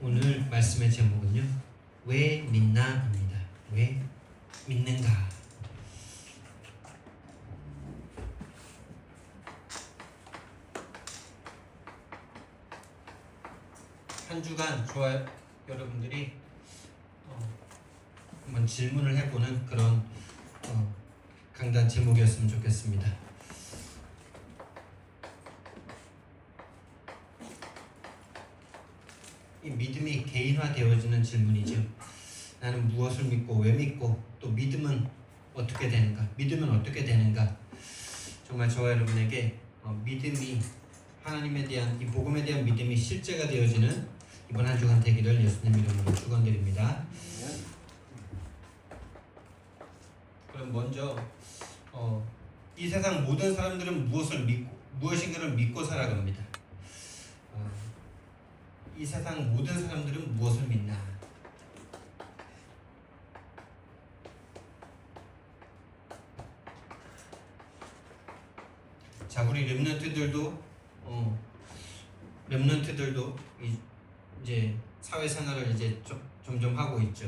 오늘 말씀의 제목은요, 왜 믿나입니다. 왜 믿는가? 한 주간 저와 여러분들이 한번 질문을 해보는 그런 강단 제목이었으면 좋겠습니다. 이 믿음이 개인화되어지는 질문이죠. 나는 무엇을 믿고 왜 믿고 또 믿음은 어떻게 되는가? 믿으면 어떻게 되는가? 정말 저와 여러분에게 믿음이 하나님에 대한 이 복음에 대한 믿음이 실제가 되어지는 이번 한 주간 되기를 예수님 이름으로 축원드립니다. 그럼 먼저 이 세상 모든 사람들은 무엇인가를 믿고 살아갑니다. 이 세상 모든 사람들은 무엇을 믿나? 자, 우리 렘넌트들도 이제 사회생활을 이제 점점 하고 있죠.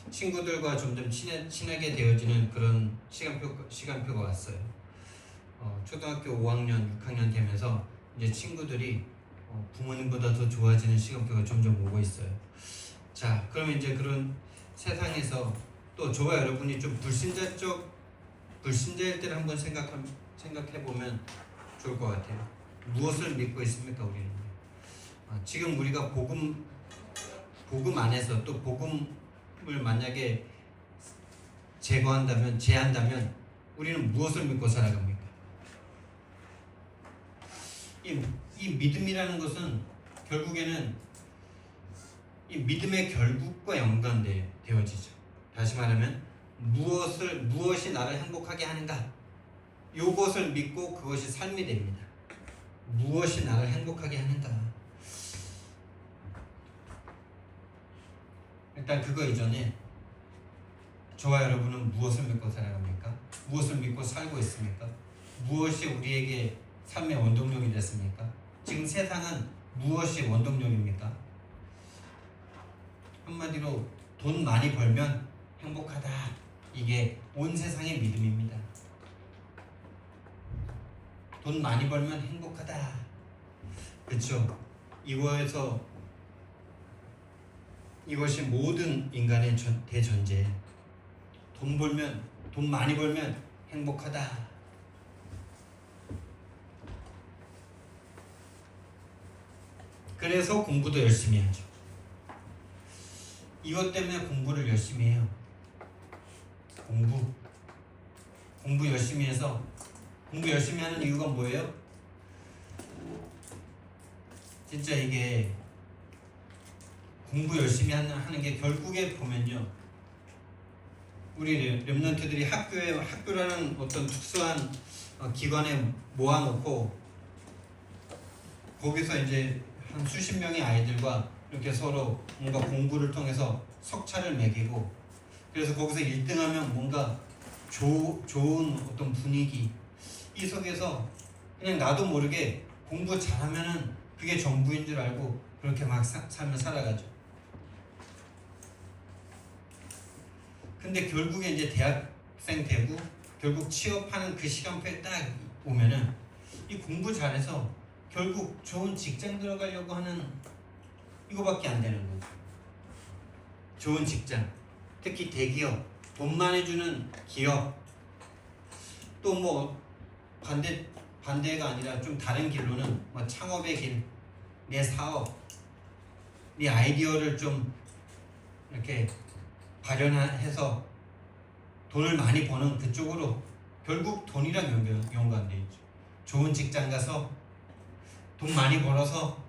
친구들과 점점 친하게 되어지는 그런 시간표가 왔어요. 초등학교 5학년, 6학년 되면서 이제 친구들이 부모님보다 더 좋아지는 시간표가 점점 오고 있어요. 자, 그러면 이제 그런 세상에서 또 저와 여러분이 좀 불신자일 때를 한번 생각해 보면 좋을 것 같아요. 무엇을 믿고 있습니까, 우리는? 지금 우리가 복음 안에서 또 복음을 만약에 제한다면 우리는 무엇을 믿고 살아갑니까? 이 믿음이라는 것은 결국에는 이 믿음의 결국과 연관되어지죠. 다시 말하면 무엇이 나를 행복하게 하는가? 이것을 믿고 그것이 삶이 됩니다. 무엇이 나를 행복하게 하는가? 일단 그거 이전에 저와 여러분은 무엇을 믿고 살아갑니까? 무엇을 믿고 살고 있습니까? 무엇이 우리에게 삶의 원동력이 됐습니까? 지금 세상은 무엇이 원동력입니까? 한마디로 돈 많이 벌면 행복하다. 이게 온 세상의 믿음입니다. 돈 많이 벌면 행복하다. 그렇죠? 이것이 모든 인간의 대전제. 돈 많이 벌면 행복하다. 그래서 공부도 열심히 하죠. 이것 때문에 공부를 열심히 해요. 공부 열심히 해서 공부 열심히 하는 이유가 뭐예요? 진짜 이게 공부 열심히 하는 게 결국에 보면요, 우리 렘넌트들이 학교라는 어떤 특수한 기관에 모아놓고 거기서 이제 한 수십 명의 아이들과 이렇게 서로 뭔가 공부를 통해서 석차를 매기고, 그래서 거기서 1등하면 뭔가 좋은 어떤 분위기, 이 속에서 그냥 나도 모르게 공부 잘하면은 그게 전부인 줄 알고 그렇게 막 삶을 살아가죠. 근데 결국에 이제 대학생 되고 결국 취업하는 그 시간표에 딱 오면은 이 공부 잘해서 결국 좋은 직장 들어가려고 하는 이거밖에 안 되는 거죠. 좋은 직장, 특히 대기업, 돈 많이 주는 기업, 또 뭐 반대가 아니라 좀 다른 길로는 뭐 창업의 길, 내 사업, 네 아이디어를 좀 이렇게 발현해서 돈을 많이 버는 그쪽으로 결국 돈이랑 연관되어 있죠. 좋은 직장 가서 돈 많이 벌어서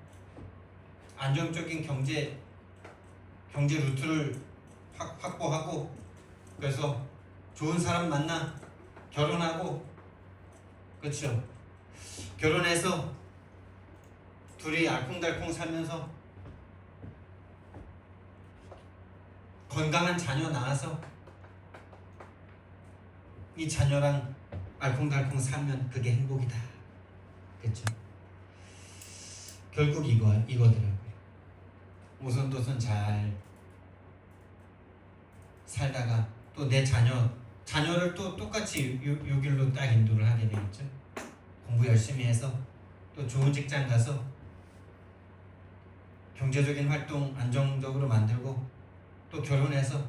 안정적인 경제 루트를 확보하고, 그래서 좋은 사람 만나 결혼하고, 그렇죠? 결혼해서 둘이 알콩달콩 살면서 건강한 자녀 낳아서 이 자녀랑 알콩달콩 살면 그게 행복이다. 그렇죠? 결국 이거더라고요. 오손도손 잘 살다가 또 내 자녀를 또 똑같이 요 길로 딱 인도를 하게 되겠죠. 공부 열심히 해서 또 좋은 직장 가서 경제적인 활동 안정적으로 만들고 또 결혼해서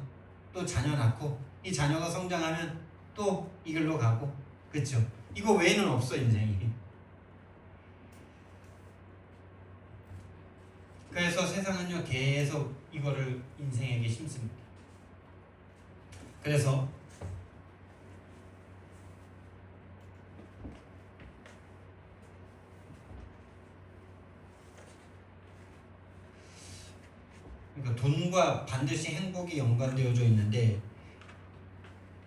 또 자녀 낳고 이 자녀가 성장하면 또 이 길로 가고, 그렇죠? 이거 외에는 없어 인생이. 그래서 세상은요 계속 이거를 인생에게 심습니다. 그래서 그러니까 돈과 반드시 행복이 연관되어져 있는데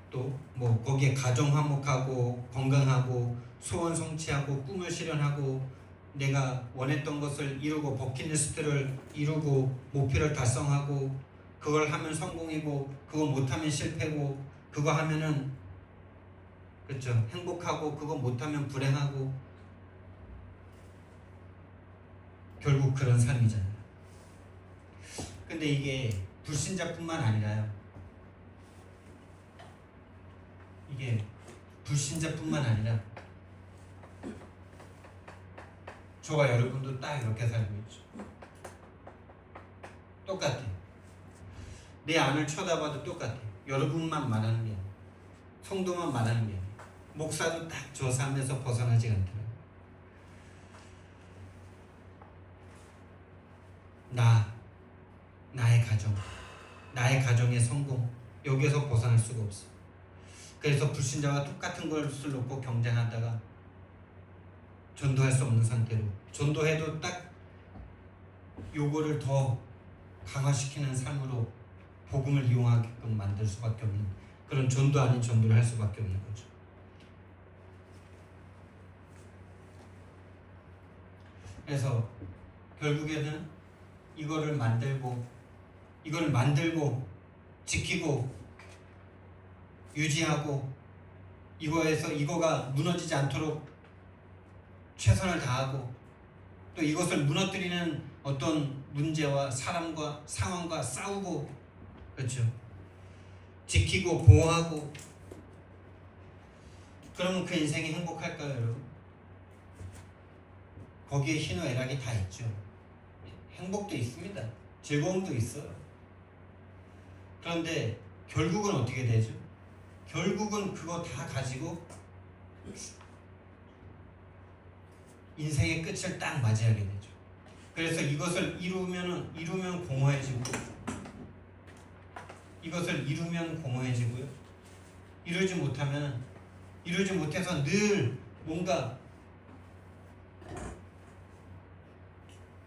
또 뭐 거기에 가정 화목하고 건강하고 소원 성취하고 꿈을 실현하고 내가 원했던 것을 이루고 버킷리스트를 이루고 목표를 달성하고 그걸 하면 성공이고 그거 못하면 실패고 그거 하면은 그렇죠 행복하고 그거 못하면 불행하고 결국 그런 삶이잖아요. 근데 이게 불신자뿐만 아니라요. 이게 불신자뿐만 아니라 저와 여러분도 딱 이렇게 살고 있죠. 똑같아. 내 안을 쳐다봐도 똑같아. 여러분만 말하는 게 아니야. 성도만 말하는 게 아니야. 목사도 딱 저 삶에서 벗어나지 않더라고요. 나의 가정, 나의 가정의 성공, 여기에서 벗어날 수가 없어. 그래서 불신자와 똑같은 것을 놓고 경쟁하다가 전도할 수 없는 상태로, 전도해도 딱 요거를 더 강화시키는 삶으로 복음을 이용하게끔 만들 수밖에 없는 그런 전도 아닌 전도를 할 수밖에 없는 거죠. 그래서 결국에는 이거를 만들고 지키고 유지하고 이거가 무너지지 않도록 최선을 다하고 또 이것을 무너뜨리는 어떤 문제와 사람과 상황과 싸우고 그렇죠. 지키고 보호하고 그러면 그 인생이 행복할까요, 여러분? 거기에 희노애락이 다 있죠. 행복도 있습니다. 즐거움도 있어요. 그런데 결국은 어떻게 되죠? 결국은 그거 다 가지고 인생의 끝을 딱 맞이하게 되죠. 그래서 이것을 이루면 공허해지고 이것을 이루면 공허해지고요. 이루지 못해서 늘 뭔가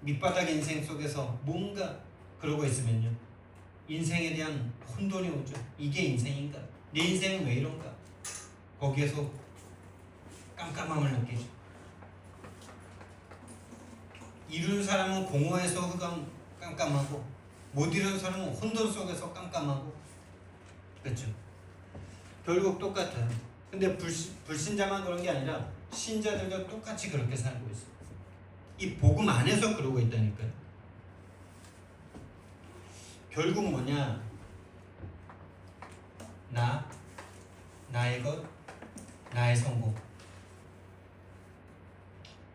밑바닥 인생 속에서 뭔가 그러고 있으면요. 인생에 대한 혼돈이 오죠. 이게 인생인가? 내 인생은 왜 이런가? 거기에서 깜깜함을 느끼죠. 이룬 사람은 공허해서 깜깜하고 못 이룬 사람은 혼돈 속에서 깜깜하고 그렇죠. 결국 똑같아요. 근데 불신자만 그런 게 아니라 신자들도 똑같이 그렇게 살고 있어요. 이 복음 안에서 그러고 있다니까요. 결국 뭐냐? 나의 것, 나의 성공.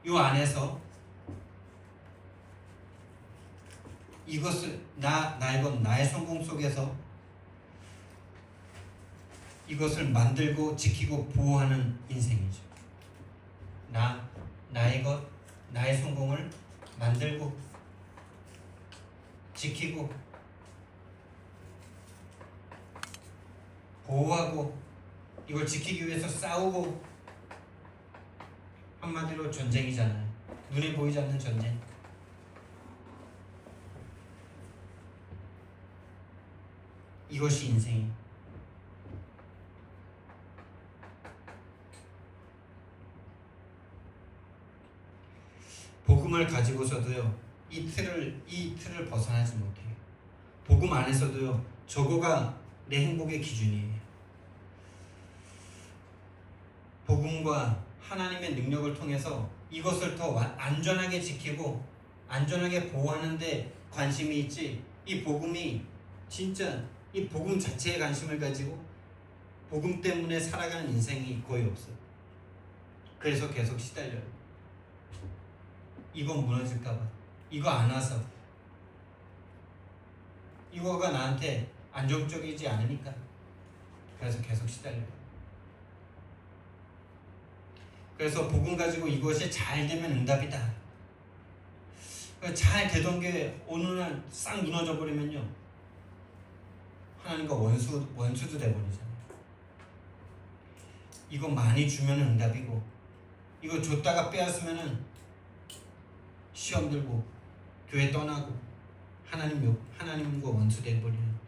요 안에서 이것을 나의 것, 나의 성공 속에서 이것을 만들고 지키고 보호하는 인생이죠. 나의 것, 나의 성공을 만들고 지키고 보호하고 이걸 지키기 위해서 싸우고 한마디로 전쟁이잖아요. 눈에 보이지 않는 전쟁. 이것이 인생이에요. 복음을 가지고서도요 이 틀을 벗어나지 못해요. 복음 안에서도요 저거가 내 행복의 기준이에요. 복음과 하나님의 능력을 통해서 이것을 더 안전하게 지키고 안전하게 보호하는데 관심이 있지, 이 복음이 진짜 이 복음 자체에 관심을 가지고 복음 때문에 살아가는 인생이 거의 없어. 그래서 계속 시달려요. 이거 무너질까봐, 이거 안 와서, 이거가 나한테 안정적이지 않으니까, 그래서 계속 시달려요. 그래서 복음 가지고 이것이 잘 되면 응답이다. 잘 되던 게 어느 날 싹 무너져 버리면요, 하나님과 원수도 돼버리잖아요. 이거 많이 주면 응답이고, 이거 줬다가 빼앗으면은 시험 들고 교회 떠나고 하나님과 원수 돼버리는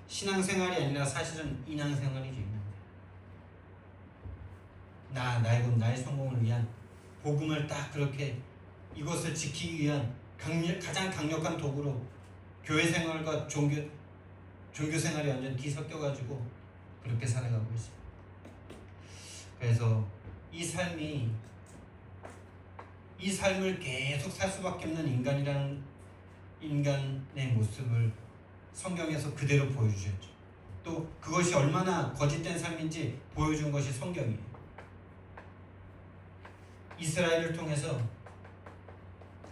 신앙생활이 아니라 사실은 인앙생활이죠. 나의 성공을 위한 복음을 딱 그렇게 이것을 지키기 위한 가장 강력한 도구로 교회 생활과 종교 생활이 완전 뒤섞여가지고 그렇게 살아가고 있어요. 그래서 이 삶을 계속 살 수밖에 없는 인간의 모습을 성경에서 그대로 보여주셨죠. 또 그것이 얼마나 거짓된 삶인지 보여준 것이 성경이에요. 이스라엘을 통해서,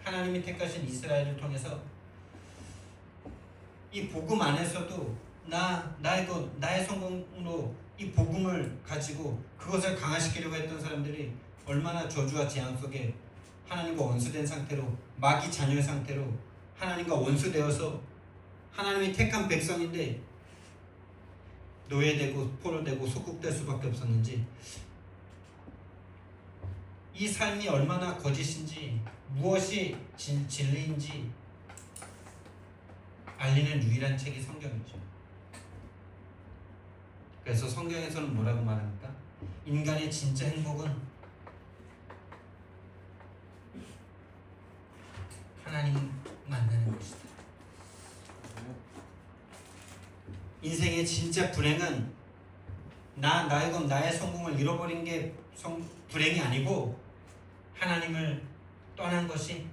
하나님이 택하신 이스라엘을 통해서 이 복음 안에서도 나의 성공으로 이 복음을 가지고 그것을 강화시키려고 했던 사람들이 얼마나 저주와 재앙 속에 하나님과 원수된 상태로, 마귀 자녀의 상태로 하나님과 원수되어서 하나님이 택한 백성인데 노예되고 포로되고 속국될 수밖에 없었는지, 이 삶이 얼마나 거짓인지, 무엇이 진리인지 알리는 유일한 책이 성경이죠. 그래서 성경에서는 뭐라고 말합니까? 인간의 진짜 행복은 하나님 만나는 것이다. 인생의 진짜 불행은 나의 성공을 잃어버린 게 불행이 아니고, 하나님을 떠난 것이,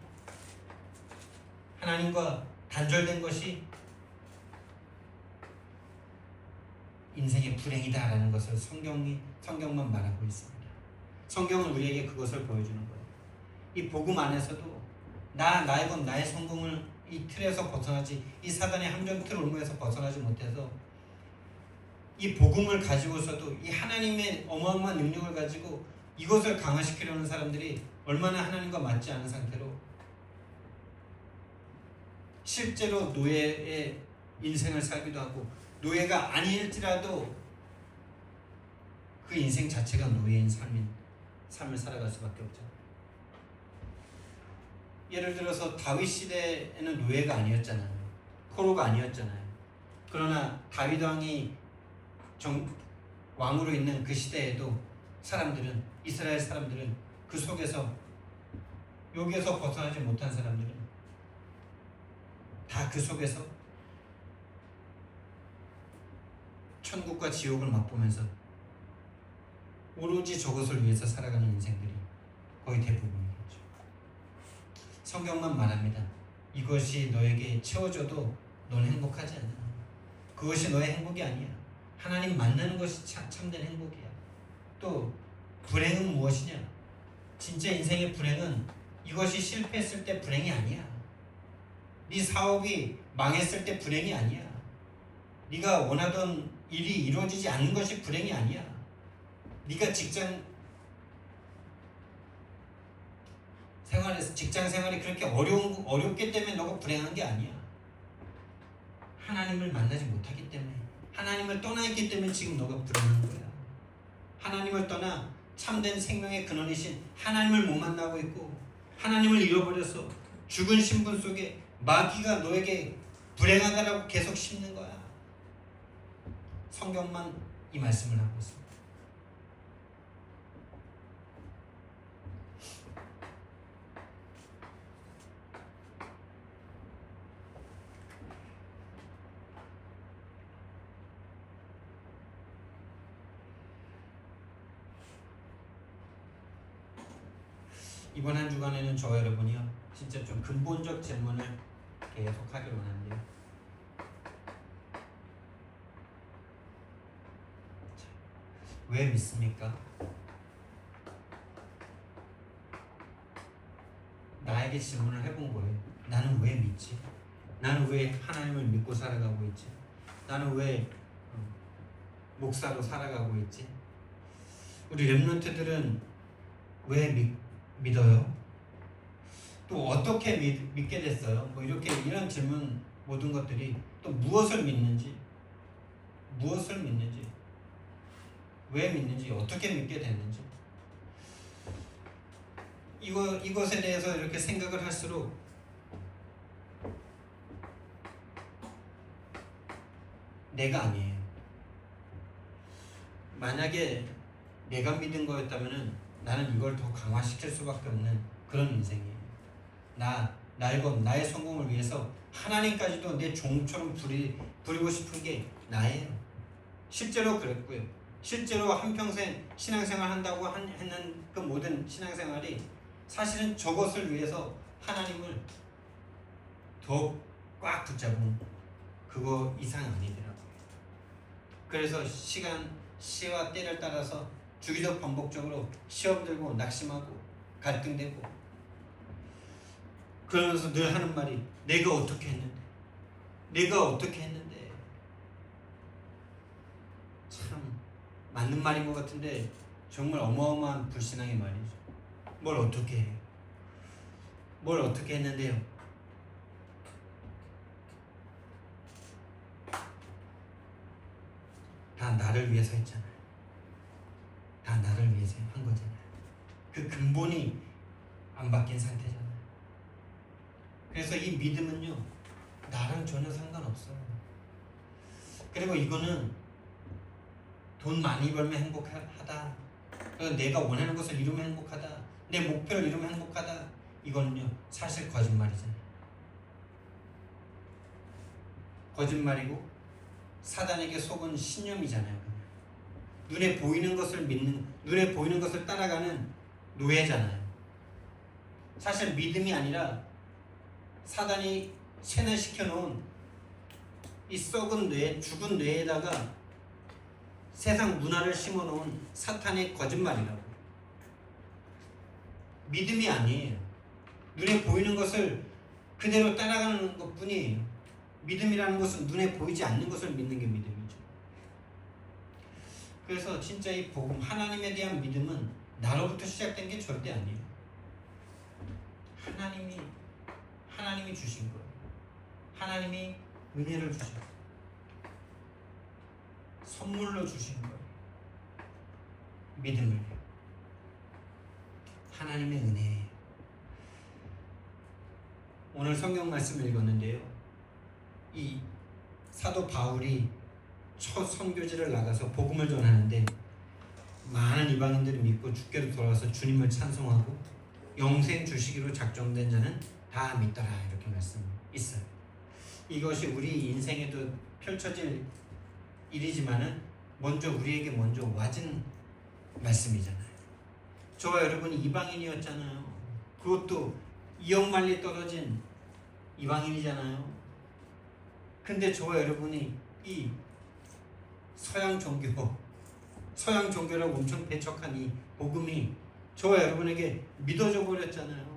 하나님과 단절된 것이 인생의 불행이다라는 것을 성경만 말하고 있습니다. 성경은 우리에게 그것을 보여주는 거예요. 이 복음 안에서도 나의 성공을 이 틀에서 벗어나지, 이 사단의 함정틀 올무에서 벗어나지 못해서 이 복음을 가지고서도 이 하나님의 어마어마한 능력을 가지고 이것을 강화시키려는 사람들이 얼마나 하나님과 맞지 않은 상태로 실제로 노예의 인생을 살기도 하고, 노예가 아닐지라도 그 인생 자체가 노예인 삶을 살아갈 수밖에 없죠. 예를 들어서 다윗 시대에는 노예가 아니었잖아요. 포로가 아니었잖아요. 그러나 다윗 왕이 왕으로 있는 그 시대에도 이스라엘 사람들은 그 속에서, 여기에서 벗어나지 못한 사람들은 다 그 속에서 천국과 지옥을 맛보면서 오로지 저것을 위해서 살아가는 인생들이 거의 대부분이겠죠. 성경만 말합니다. 이것이 너에게 채워져도 넌 행복하지 않아. 그것이 너의 행복이 아니야. 하나님 만나는 것이 참된 행복이야. 또 불행은 무엇이냐? 진짜 인생의 불행은 이것이 실패했을 때 불행이 아니야. 네 사업이 망했을 때 불행이 아니야. 네가 원하던 일이 이루어지지 않는 것이 불행이 아니야. 네가 직장 생활이 그렇게 어렵기 때문에 너가 불행한 게 아니야. 하나님을 만나지 못하기 때문에, 하나님을 떠나 있기 때문에 지금 너가 불행한 거야. 하나님을 떠나 참된 생명의 근원이신 하나님을 못 만나고 있고, 하나님을 잃어버려서 죽은 신분 속에 마귀가 너에게 불행하다라고 계속 심는 거야. 성경만 이 말씀을 하고 있습니다. 이번 한 주간에는 저와 여러분이요, 진짜 좀 근본적 질문을 계속 하기로 하는데요. 왜 믿습니까? 나에게 질문을 해본 거예요. 나는 왜 믿지? 나는 왜 하나님을 믿고 살아가고 있지? 나는 왜 목사로 살아가고 있지? 우리 렘넌트들은 왜 믿어요? 또 어떻게 믿게 됐어요? 뭐 이렇게 이런 질문 모든 것들이 또 무엇을 믿는지 왜 믿는지 어떻게 믿게 됐는지 이것에 대해서 이렇게 생각을 할수록 내가 아니에요. 만약에 내가 믿은 거였다면은 나는 이걸 더 강화시킬 수밖에 없는 그런 인생이에요. 나의 성공을 위해서 하나님까지도 내 종처럼 부리고 싶은 게 나예요. 실제로 그랬고요. 실제로 한평생 신앙생활 한다고 했는 그 모든 신앙생활이 사실은 저것을 위해서 하나님을 더 꽉 붙잡은 그거 이상 아니더라고요. 그래서 시와 때를 따라서 주기적 반복적으로 시험 들고 낙심하고 갈등되고 그러면서 늘 하는 말이 내가 어떻게 했는데 참 맞는 말인 것 같은데 정말 어마어마한 불신앙의 말이죠. 뭘 어떻게 해요? 뭘 어떻게 했는데요? 다 나를 위해서 했잖아요. 다 나를 위해서 한 거잖아요. 그 근본이 안 바뀐 상태잖아요. 그래서 이 믿음은요, 나랑 전혀 상관없어요. 그리고 이거는 돈 많이 벌면 행복하다, 내가 원하는 것을 이루면 행복하다, 내 목표를 이루면 행복하다, 이거는요 사실 거짓말이잖아요. 거짓말이고 사단에게 속은 신념이잖아요. 눈에 보이는 것을 믿는, 눈에 보이는 것을 따라가는 노예잖아요. 사실 믿음이 아니라 사단이 세뇌시켜 놓은 이 썩은 뇌, 죽은 뇌에다가 세상 문화를 심어 놓은 사탄의 거짓말이라고. 믿음이 아니에요. 눈에 보이는 것을 그대로 따라가는 것뿐이에요. 믿음이라는 것은 눈에 보이지 않는 것을 믿는 게 믿음이죠. 그래서 진짜 이 복음, 하나님에 대한 믿음은 나로부터 시작된 게 절대 아니에요. 하나님이 주신 거예요. 하나님이 은혜를 주셨어요. 선물로 주신 거예요. 믿음을. 하나님의 은혜예요. 오늘 성경 말씀을 읽었는데요. 이 사도 바울이 첫 선교지를 나가서 복음을 전하는데 많은 이방인들이 믿고 주께로 돌아와서 주님을 찬송하고 영생 주시기로 작정된 자는 다 믿더라, 이렇게 말씀 있어요. 이것이 우리 인생에도 펼쳐질 일이지만은 우리에게 먼저 와진 말씀이잖아요. 저와 여러분이 이방인이었잖아요. 그것도 이역만리 떨어진 이방인이잖아요. 근데 저와 여러분이 이 서양 종교라고 엄청 배척한 이 복음이 저와 여러분에게 믿어져 버렸잖아요.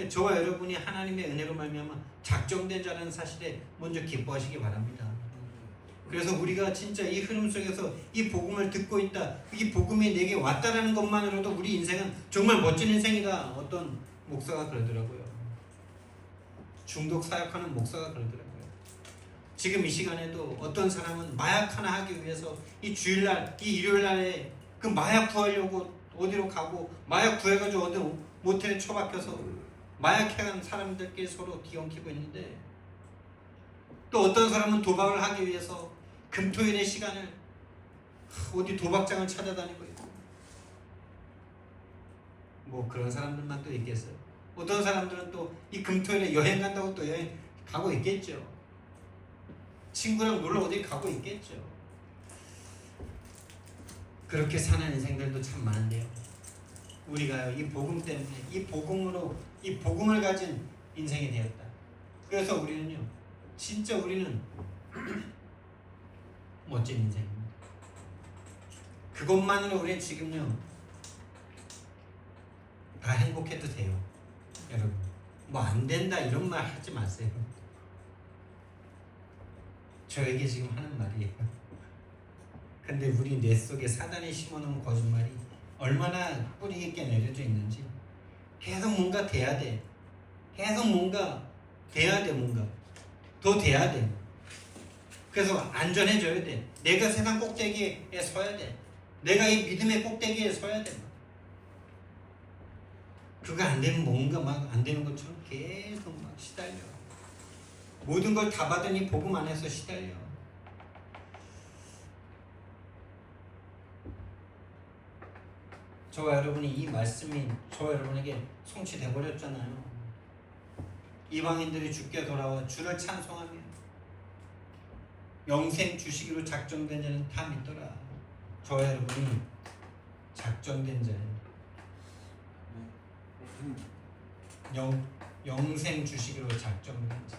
저와 여러분이 하나님의 은혜로 말미암아 작정된 자라는 사실에 먼저 기뻐하시기 바랍니다. 그래서 우리가 진짜 이 흐름 속에서 이 복음을 듣고 있다, 이 복음이 내게 왔다라는 것만으로도 우리 인생은 정말 멋진 인생이다. 어떤 목사가 그러더라고요. 중독 사역하는 목사가 그러더라고요. 지금 이 시간에도 어떤 사람은 마약 하나 하기 위해서 이 주일날, 이 일요일날에 그 마약 구하려고 어디로 가고 마약 구해가지고 어디 모텔에 처박혀서 마약해간 사람들끼리 서로 뒤엉키고 있는데, 또 어떤 사람은 도박을 하기 위해서 금토일의 시간을 어디 도박장을 찾아다니고 있고, 뭐 그런 사람들만 또 있겠어요. 어떤 사람들은 또 이 금토일에 여행 간다고 또 여행 가고 있겠죠. 친구랑 놀러 어디 가고 있겠죠. 그렇게 사는 인생들도 참 많은데요. 우리가요, 이 복음 때문에, 이 복음으로 이 복음을 가진 인생이 되었다. 그래서 우리는요, 진짜 우리는 멋진 인생입니다. 그것만으로 우리는 지금요 다 행복해도 돼요. 여러분, 뭐 안 된다 이런 말 하지 마세요. 저에게 지금 하는 말이에요. 근데 우리 뇌 속에 사단이 심어놓은 거짓말이 얼마나 뿌리 깊게 내려져 있는지, 계속 뭔가 돼야 돼. 계속 뭔가 돼야 돼. 뭔가 더 돼야 돼. 그래서 안전해져야 돼. 내가 세상 꼭대기에 서야 돼. 내가 이 믿음의 꼭대기에 서야 돼. 그거 안 되면 뭔가 막 안 되는 것처럼 계속 막 시달려. 모든 걸 다 받으니 복음 안에서 시달려. 저와 여러분이 이 말씀이 저와 여러분에게 성취돼 버렸잖아요. 이방인들이 주께 돌아와 주를 찬송하며 영생 주시기로 작정된 자는 다 믿더라. 저와 여러분이 작정된 자예요. 영생 주시기로 작정된 자.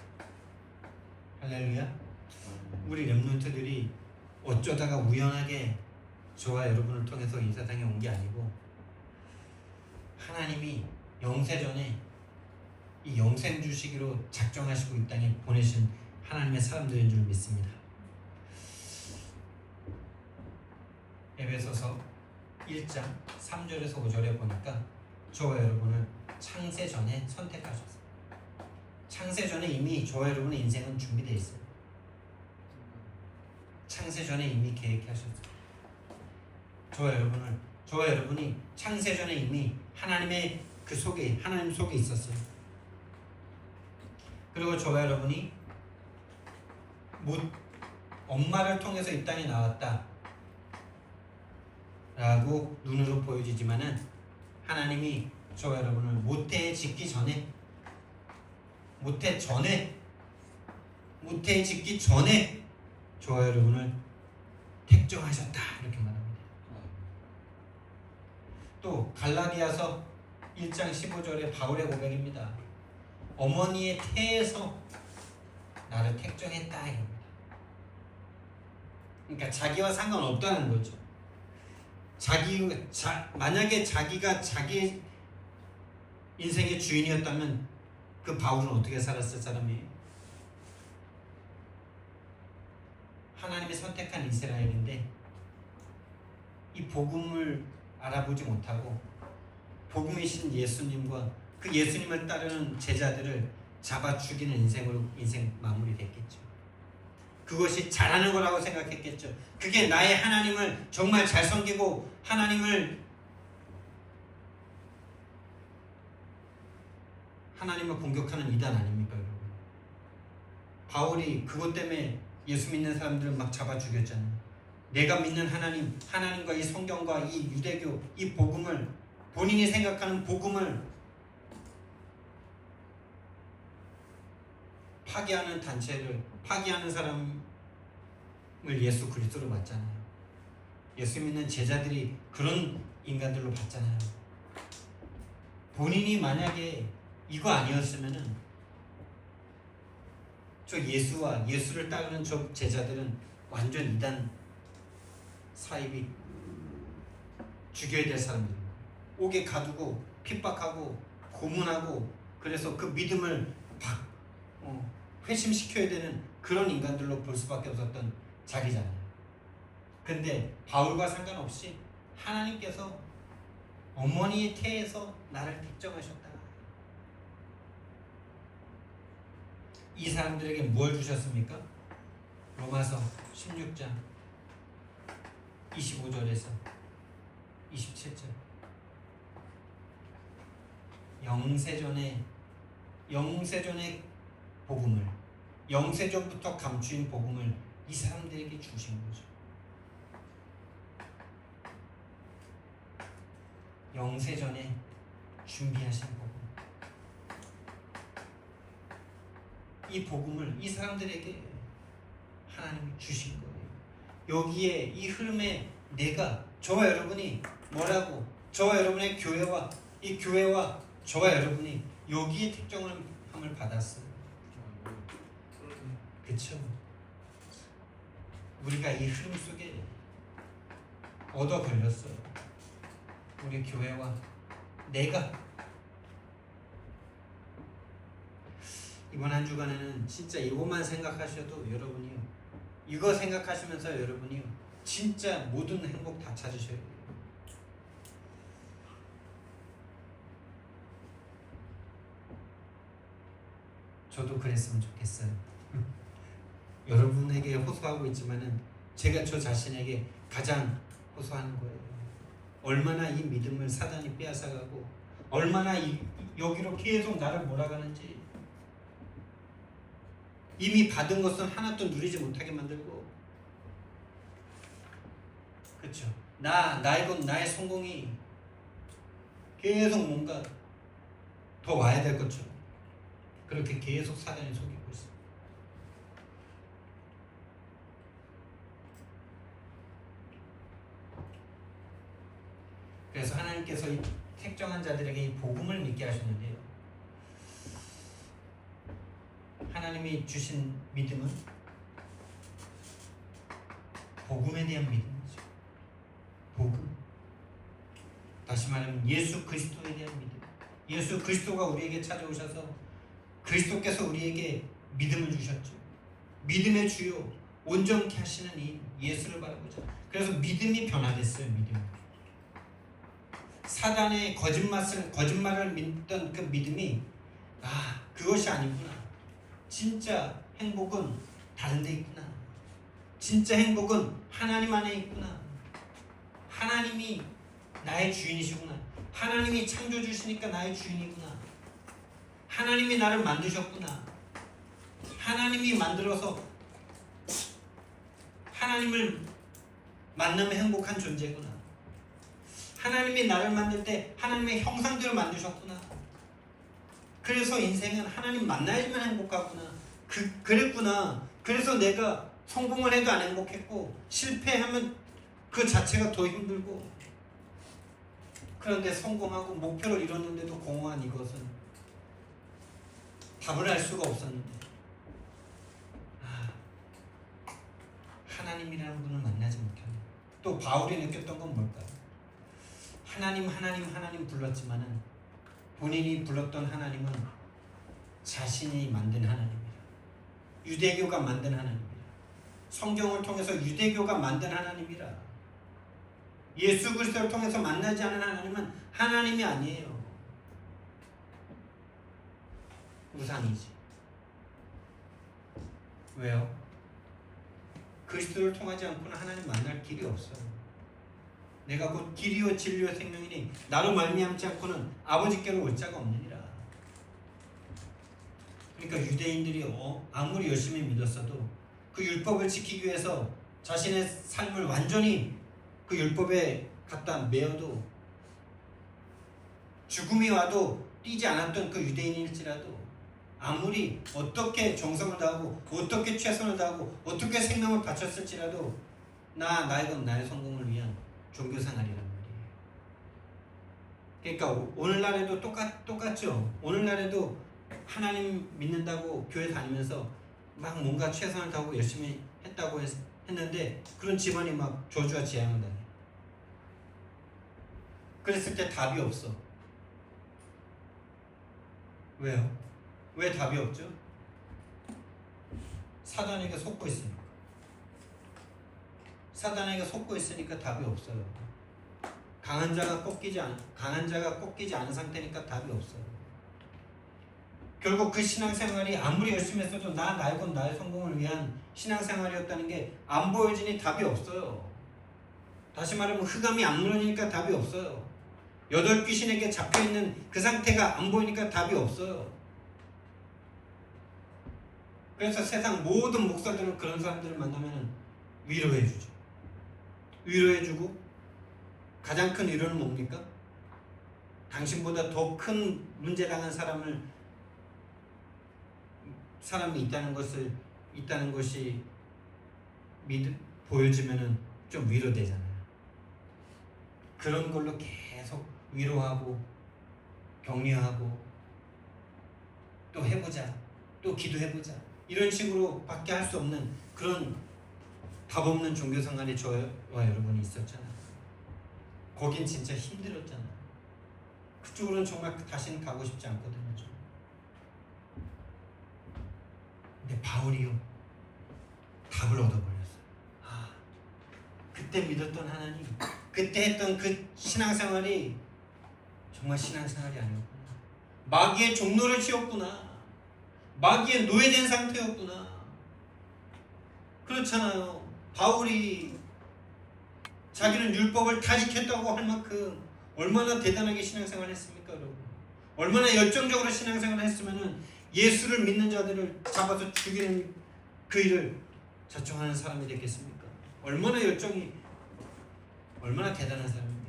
할렐루야. 우리 렘넌트들이 어쩌다가 우연하게 저와 여러분을 통해서 이 세상에 온 게 아니고 하나님이 영세전에 이 영생 주시기로 작정하시고 이 땅에 보내신 하나님의 사람들인 줄 믿습니다. 에베소서 1장 3절에서 5절에 보니까 저와 여러분을 창세전에 선택하셨어요. 창세전에 이미 저와 여러분의 인생은 준비되어 있어요. 창세전에 이미 계획하셨어요. 저와 여러분이 창세전에 이미 하나님의 그 속에, 하나님 속에 있었어요. 그리고 저와 여러분이 엄마를 통해서 이 땅에 나왔다 라고 눈으로 보여지지만은 하나님이 저와 여러분을 모태에 짓기 전에 저와 여러분을 택정하셨다 이렇게 말합니다. 또 갈라디아서 1장 15절에 바울의 고백입니다. 어머니의 태에서 나를 택정했다 이겁니다. 그러니까 자기와 상관없다는 거죠. 만약에 자기가 자기 인생의 주인이었다면 그 바울은 어떻게 살았을 사람이에요? 하나님이 선택한 이스라엘인데 이 복음을 알아보지 못하고 복음이신 예수님과 그 예수님을 따르는 제자들을 잡아 죽이는 인생 마무리됐겠죠. 그것이 잘하는 거라고 생각했겠죠. 그게 나의 하나님을 정말 잘 섬기고 하나님을 공격하는 이단 아닙니까, 여러분? 바울이 그것 때문에 예수 믿는 사람들을 막 잡아 죽였잖아요. 내가 믿는 하나님과 이 성경과 이 유대교, 이 복음을, 본인이 생각하는 복음을 파괴하는 단체를, 파괴하는 사람을 예수 그리스도로 봤잖아요. 예수 믿는 제자들이 그런 인간들로 봤잖아요. 본인이 만약에 이거 아니었으면은 저 예수와 예수를 따르는 저 제자들은 완전 이단 사입이 죽여야 될 사람들입니다. 옥에 가두고 핍박하고 고문하고 그래서 그 믿음을 회심시켜야 되는 그런 인간들로 볼 수밖에 없었던 자리잖아요. 근데 바울과 상관없이 하나님께서 어머니의 태에서 나를 택정하셨다. 이 사람들에게 뭘 주셨습니까? 로마서 16장 25절에서 27절 영세전의 복음을, 영세전부터 감추인 복음을 이 사람들에게 주신 거죠. 영세전에 준비하신 복음, 이 복음을 이 사람들에게 하나님이 주신 거예요. 여기에 이 흐름에 저와 여러분이 뭐라고, 저와 여러분의 교회와 이 교회와 저와 여러분이 여기에 특정함을 받았어요. 그쵸? 우리가 이 흐름 속에 얻어 걸렸어요. 우리 교회와 내가 이번 한 주간에는 진짜 이것만 생각하셔도 여러분이요, 이거 생각하시면서 여러분이요 진짜 모든 행복 다 찾으셔야 돼요. 저도 그랬으면 좋겠어요. 여러분에게 호소하고 있지만은 제가 저 자신에게 가장 호소하는 거예요. 얼마나 이 믿음을 사단이 빼앗아가고 얼마나 여기로 계속 나를 몰아가는지, 이미 받은 것은 하나도 누리지 못하게 만들고, 그렇죠? 나의 것, 나의 성공이 계속 뭔가 더 와야 될 것처럼 그렇게 계속 사단이 속이고 있습니다. 그래서 하나님께서 이 택정한 자들에게 이 복음을 믿게 하셨는데요, 하나님이 주신 믿음은 복음에 대한 믿음이죠. 복음. 다시 말하면 예수 그리스도에 대한 믿음. 예수 그리스도가 우리에게 찾아오셔서 그리스도께서 우리에게 믿음을 주셨죠. 믿음의 주요 온전케 하시는 이 예수를 바라보자. 그래서 믿음이 변화됐어요. 믿음. 사단의 거짓말을 믿던 그 믿음이 그것이 아니구나. 진짜 행복은 다른 데 있구나. 진짜 행복은 하나님 안에 있구나. 하나님이 나의 주인이시구나. 하나님이 창조주시니까 나의 주인이구나. 하나님이 나를 만드셨구나. 하나님이 만들어서 하나님을 만나면 행복한 존재구나. 하나님이 나를 만들 때 하나님의 형상대로 만드셨구나. 그래서 인생은 하나님 만나야지만 행복하구나. 그랬구나. 그래서 내가 성공을 해도 안 행복했고 실패하면 그 자체가 더 힘들고, 그런데 성공하고 목표를 이뤘는데도 공허한 이것은 답을 알 수가 없었는데, 하나님이라는 분을 만나지 못했네. 또 바울이 느꼈던 건 뭘까요? 하나님 불렀지만은 본인이 불렀던 하나님은 자신이 만든 하나님이라. 유대교가 만든 하나님이라. 성경을 통해서 유대교가 만든 하나님이라. 예수 그리스도를 통해서 만나지 않은 하나님은 하나님이 아니에요. 우상이지. 왜요? 그리스도를 통하지 않고는 하나님 만날 길이 없어요. 내가 곧 길이요 진리요 생명이니 나로 말미암지 않고는 아버지께로 올 자가 없느니라. 그러니까 유대인들이 아무리 열심히 믿었어도 그 율법을 지키기 위해서 자신의 삶을 완전히 그 율법에 갖다 매어도 죽음이 와도 뛰지 않았던 그 유대인일지라도 아무리 어떻게 정성을 다하고 어떻게 최선을 다하고 어떻게 생명을 바쳤을지라도 나의 것 나의 성공을 위한 종교생활이란 말이에요. 그러니까 오늘날에도 똑같죠. 오늘날에도 하나님 믿는다고 교회 다니면서 막 뭔가 최선을 다하고 열심히 했다고 했는데 그런 집안이 막 저주와 재앙을 당해. 그랬을 때 답이 없어. 왜요? 왜 답이 없죠? 사단에게 속고 있으니까. 사단에게 속고 있으니까 답이 없어요. 강한 자가 꺾이지 않은 상태니까 답이 없어요. 결국 그 신앙생활이 아무리 열심히 했어도 나의 것 나의 성공을 위한 신앙생활이었다는 게 안 보여지니 답이 없어요. 다시 말하면 흑암이 안 무너지니까 답이 없어요. 8귀신에게 잡혀있는 그 상태가 안 보이니까 답이 없어요. 그래서 세상 모든 목사들은 그런 사람들을 만나면 위로해주죠. 위로해주고 가장 큰 위로는 뭡니까? 당신보다 더 큰 문제 당한 사람이 있다는 것이 보여지면은 좀 위로되잖아요. 그런 걸로 계속 위로하고 격려하고 또 해보자, 또 기도해보자, 이런 식으로 밖에 할 수 없는 그런 답 없는 종교 생활에 저와 여러분이 있었잖아요. 거긴 진짜 힘들었잖아요. 그쪽으로는 정말 다시는 가고 싶지 않거든요. 근데 바울이요, 답을 얻어버렸어요. 그때 믿었던 하나님, 그때 했던 그 신앙생활이 정말 신앙생활이 아니었구나. 마귀의 종로를 씌웠구나. 마귀의 노예된 상태였구나. 그렇잖아요. 바울이 자기는 율법을 다 지켰다고 할 만큼 얼마나 대단하게 신앙생활을 했습니까, 여러분? 얼마나 열정적으로 신앙생활을 했으면은 예수를 믿는 자들을 잡아서 죽이는 그 일을 자청하는 사람이 됐겠습니까? 얼마나 열정이, 얼마나 대단한 사람입니까?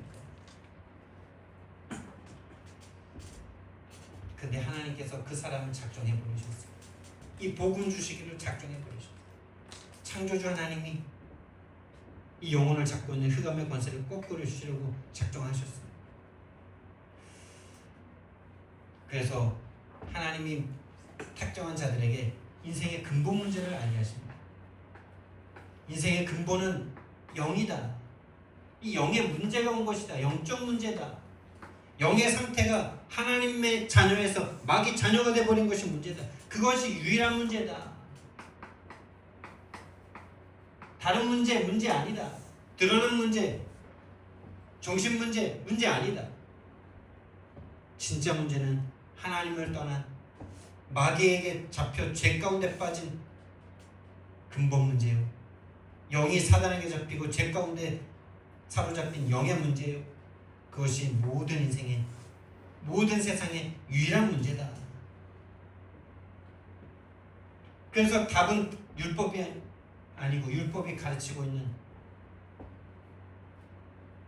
근데 하나님께서 그 사람을 작정해 버리셨어요. 이 복음 주시기를 작정해 버리셨어요. 창조주 하나님이 이 영혼을 잡고 있는 흑암의 권세를 거꾸로 주시려고 작정하셨어요. 그래서 하나님이 특정한 자들에게 인생의 근본 문제를 알게 하십니다. 인생의 근본은 영이다. 이 영의 문제가 온 것이다. 영적 문제다. 영의 상태가 하나님의 자녀에서 마귀 자녀가 되어버린 것이 문제다. 그것이 유일한 문제다. 다른 문제 아니다. 드러난 문제, 정신 문제 아니다. 진짜 문제는 하나님을 떠난 마귀에게 잡혀 죄 가운데 빠진 근본 문제요. 영이 사단에게 잡히고 죄 가운데 사로잡힌 영의 문제요. 그것이 모든 인생의, 모든 세상의 유일한 문제다. 그래서 답은 율법이 아니고 율법이 가르치고 있는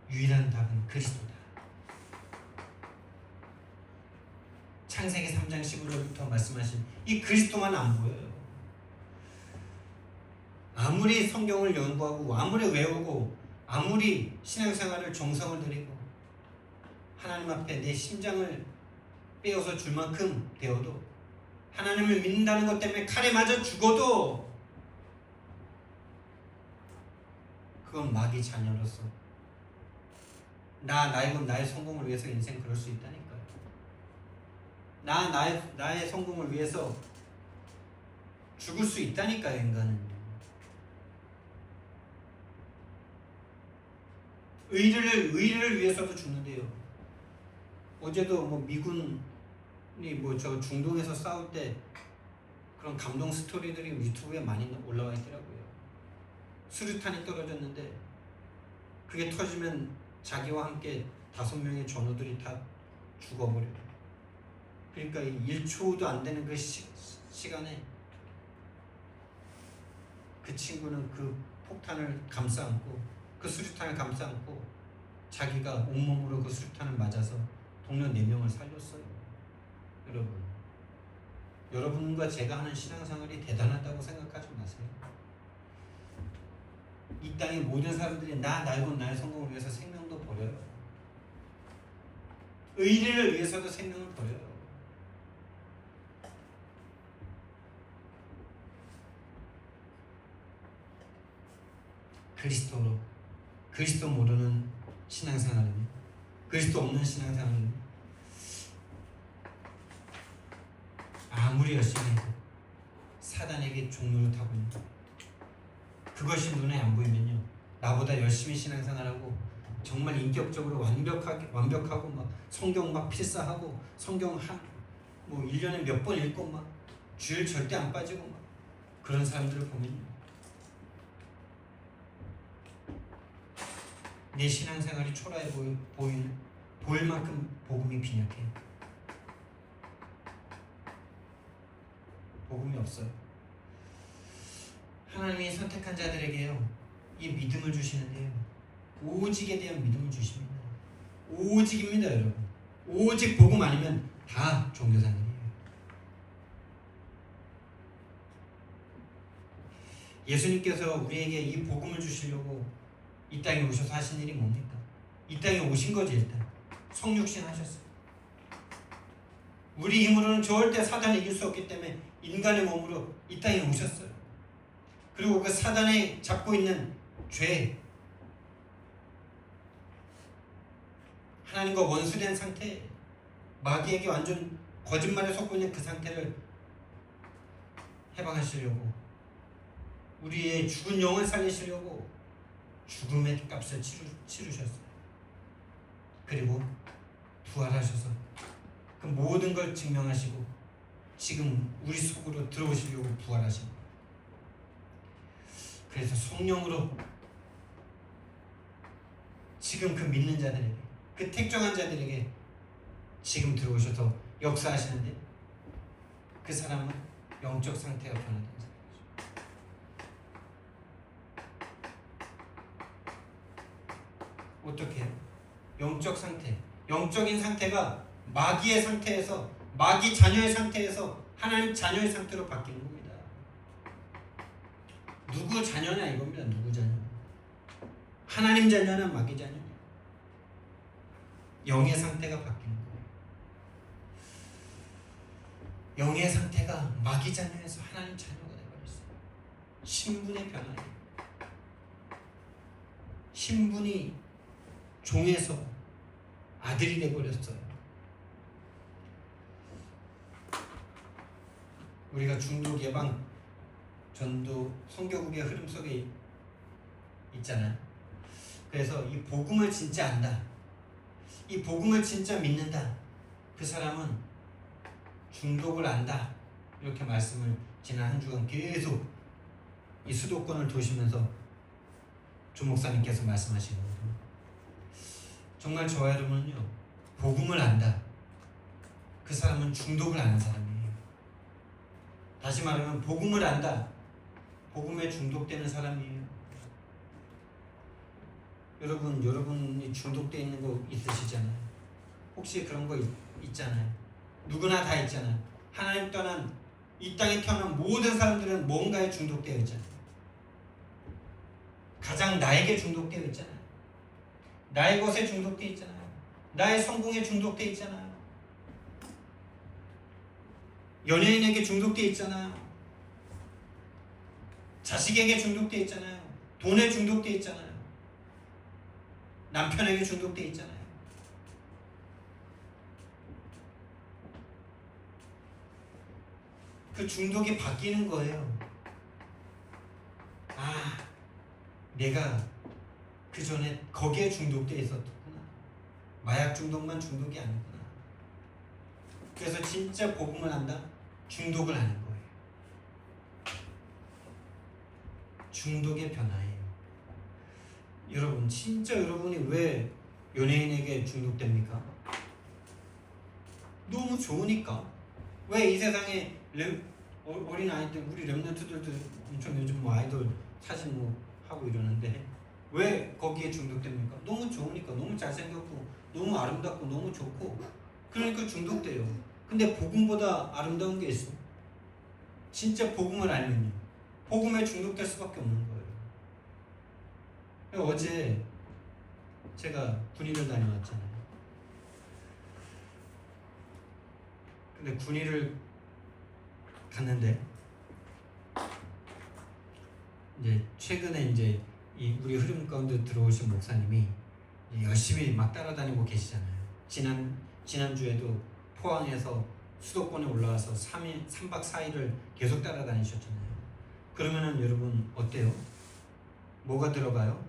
유일한 답은 그리스도다. 창세기 3장 15절부터 말씀하신 이 그리스도만 안 보여요. 아무리 성경을 연구하고 아무리 외우고 아무리 신앙생활을 정성을 들이고 하나님 앞에 내 심장을 빼어서 줄 만큼 되어도, 하나님을 믿는다는 것 때문에 칼에 맞아 죽어도 그건 마귀 자녀로서 나의 성공을 위해서 인생 그럴 수 있다니까요. 나의 성공을 위해서 죽을 수 있다니까요. 인간은 의를 위해서도 죽는데요. 어제도 미군이 저 중동에서 싸울 때 그런 감동 스토리들이 유튜브에 많이 올라와 있더라고요. 수류탄이 떨어졌는데 그게 터지면 자기와 함께 5명의 전우들이 다 죽어버려요. 그러니까 1초도 안 되는 그 시간에 그 친구는 그 폭탄을 감싸 안고, 그 수류탄을 감싸 안고 자기가 온몸으로 그 수류탄을 맞아서 동료 4명을 살렸어요. 여러분과 제가 하는 신앙생활이 대단하다고 생각하지 마세요. 이 땅의 모든 사람들이 나의 성공을 위해서 생명도 버려요. 의리를 위해서도 생명을 버려요. 그리스도 모르는 신앙생활은, 그리스도 없는 신앙생활은 아무리 열심히 해도 사단에게 종로를 타고 있는, 그것이 눈에 안 보이면요, 나보다 열심히 신앙생활하고 정말 인격적으로 완벽하고 막 성경 막 필사하고 성경 1년에 몇 번 읽고 막 주일 절대 안 빠지고 막 그런 사람들을 보면요, 내 신앙생활이 초라해 보일 만큼 복음이 빈약해요. 복음이 없어요. 하나님이 선택한 자들에게요, 이 믿음을 주시는데요, 오직에 대한 믿음을 주십니다. 오직입니다, 여러분. 오직 복음 아니면 다 종교생활이에요. 예수님께서 우리에게 이 복음을 주시려고 이 땅에 오셔서 하신 일이 뭡니까? 이 땅에 오신 거지. 일단 성육신 하셨어요. 우리 힘으로는 절대 사단을 이길 수 없기 때문에 인간의 몸으로 이 땅에 오셨어요. 그리고 그 사단이 잡고 있는 죄, 하나님과 원수된 상태, 마귀에게 완전 거짓말에 속고 있는 그 상태를 해방하시려고, 우리의 죽은 영을 살리시려고 죽음의 값을 치르셨어요. 그리고 부활하셔서 그 모든 걸 증명하시고 지금 우리 속으로 들어오시려고 부활하신 거예요. 그래서 성령으로 지금 그 믿는 자들에게, 그 택정한 자들에게 지금 들어오셔서 역사하시는데, 그 사람은 영적 상태가 변화된 사람이죠. 어떻게 해요? 영적 상태, 영적인 상태가 마귀의 상태에서, 마귀 자녀의 상태에서 하나님 자녀의 상태로 바뀌는 겁니다. 누구 자녀냐 이겁니다. 누구 자녀? 하나님 자녀냐 마귀 자녀냐? 영의 상태가 바뀌는 거예요. 영의 상태가 마귀 자녀에서 하나님 자녀가 되어버렸어요. 신분의 변화예요. 신분이 종에서 아들이 되어버렸어요. 우리가 중독 예방 전도 선교국의 흐름 속에 있잖아요. 그래서 이 복음을 진짜 안다, 이 복음을 진짜 믿는다, 그 사람은 중독을 안다, 이렇게 말씀을 지난 한 주간 계속 이 수도권을 도시면서 조 목사님께서 말씀하신 거거든요. 정말 저와 여러분은요, 복음을 안다, 그 사람은 중독을 아는 사람이에요. 다시 말하면 복음을 안다, 복음에 중독되는 사람이에요. 여러분이 중독되어 있는 거 있으시잖아요. 혹시 그런 거 있잖아요. 누구나 다 있잖아요. 하나님 떠난 이 땅에 태어난 모든 사람들은 뭔가에 중독되어 있잖아요. 가장 나에게 중독되어 있잖아요. 나의 것에 중독되어 있잖아요. 나의 성공에 중독되어 있잖아요. 연예인에게 중독되어 있잖아요. 자식에게 중독되어 있잖아요. 돈에 중독되어 있잖아요. 남편에게 중독되어 있잖아요. 그 중독이 바뀌는 거예요. 아, 내가 그 전에 거기에 중독되어 있었구나. 마약 중독만 중독이 아니구나. 그래서 진짜 복음을 안다, 중독을 아는 거예요. 중독의 변화예요. 여러분, 진짜 여러분이 왜 연예인에게 중독됩니까? 너무 좋으니까. 왜 이 세상에 어린 아이들, 우리 랩런트들도 엄청 요즘 뭐 아이돌 사진 뭐 하고 이러는데 왜 거기에 중독됩니까? 너무 좋으니까. 너무 잘생겼고 너무 아름답고 너무 좋고, 그러니까 중독돼요. 근데 복음보다 아름다운 게 있어? 진짜 복음을 알면요, 복음에 중독될 수밖에 없는 거예요. 어제 제가 군의를 다녀왔잖아요. 근데 군의를 갔는데 이제 최근에 이제 이 우리 흐름 가운데 들어오신 목사님이 열심히 막 따라다니고 계시잖아요. 지난주에도 포항에서 수도권에 올라와서 3박 4일을 계속 따라다니셨잖아요. 그러면은 여러분 어때요? 뭐가 들어가요?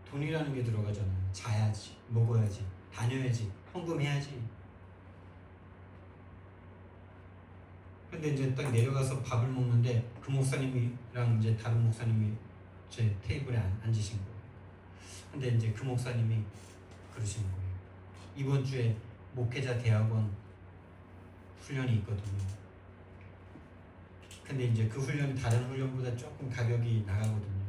돈이라는 게 들어가잖아요. 자야지, 먹어야지, 다녀야지, 헌금해야지. 근데 이제 딱 내려가서 밥을 먹는데 그 목사님이랑 이제 다른 목사님이 제 테이블에 앉으신 거예요. 근데 이제 그 목사님이 그러시는 거예요. 이번 주에 목회자 대학원 훈련이 있거든요. 근데 이제 그 훈련이 다른 훈련보다 조금 가격이 나가거든요.